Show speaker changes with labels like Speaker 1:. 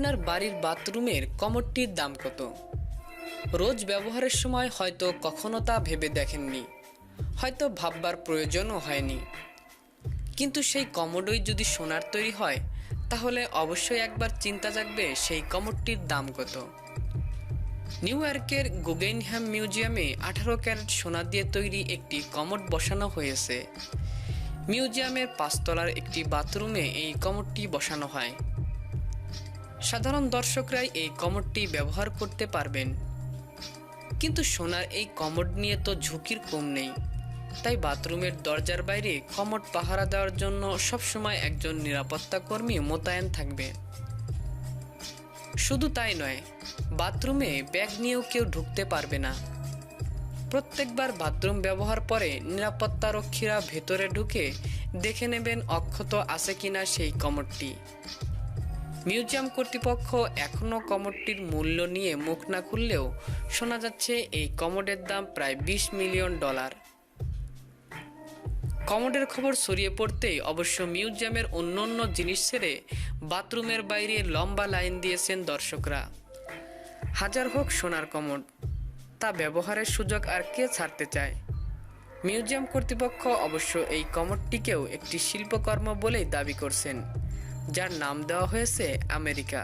Speaker 1: আপনার বাড়ির বাথরুমের কমোডটির দাম কত? রোজ ব্যবহারের সময় হয়তো কখনো তা ভেবে দেখেননি, হয়তো ভাববার প্রয়োজনও হয়নি। কিন্তু সেই কমোডই যদি সোনার তৈরি হয়, তাহলে অবশ্যই একবার চিন্তা জাগবে সেই কমোডটির দাম কত। নিউ ইয়র্কের গুগেনহ্যাম মিউজিয়ামে 18 ক্যারেট সোনা দিয়ে তৈরি একটি কমোড বসানো হয়েছে। মিউজিয়ামের 5 তলার একটি বাথরুমে এই কমোডটি বসানো হয়। সাধারণ দর্শকরাই এই কমোডটি ব্যবহার করতে পারবেন। কিন্তু সোনার এই কমোড নিয়ে তো ঝুঁকির কম নেই, তাই বাথরুমের দরজার বাইরে কমোড পাহারা দেওয়ার জন্য সবসময় একজন নিরাপত্তা কর্মী মোতায়েন থাকবে। শুধু তাই নয়, বাথরুমে ব্যাগ নিয়েও কেউ ঢুকতে পারবে না। প্রত্যেকবার বাথরুম ব্যবহার পরে নিরাপত্তারক্ষীরা ভেতরে ঢুকে দেখে নেবেন অক্ষত আছে কিনা সেই কমোডটি। মিউজিয়াম কর্তৃপক্ষ এখনও কমোডটির মূল্য নিয়ে মুখ না খুললেও শোনা যাচ্ছে এই কমোডের দাম প্রায় $20 মিলিয়ন। কমোডের খবর ছড়িয়ে পড়তেই অবশ্য মিউজিয়ামের অন্যান্য জিনিস ছেড়ে বাথরুমের বাইরে লম্বা লাইন দিয়েছেন দর্শকরা। হাজার হোক সোনার কমোড, তা ব্যবহারের সুযোগ আর কে ছাড়তে চায়। মিউজিয়াম কর্তৃপক্ষ অবশ্য এই কমোডটিকেও একটি শিল্পকর্ম বলেই দাবি করছেন, যার নাম দেওয়া হয়েছে আমেরিকা।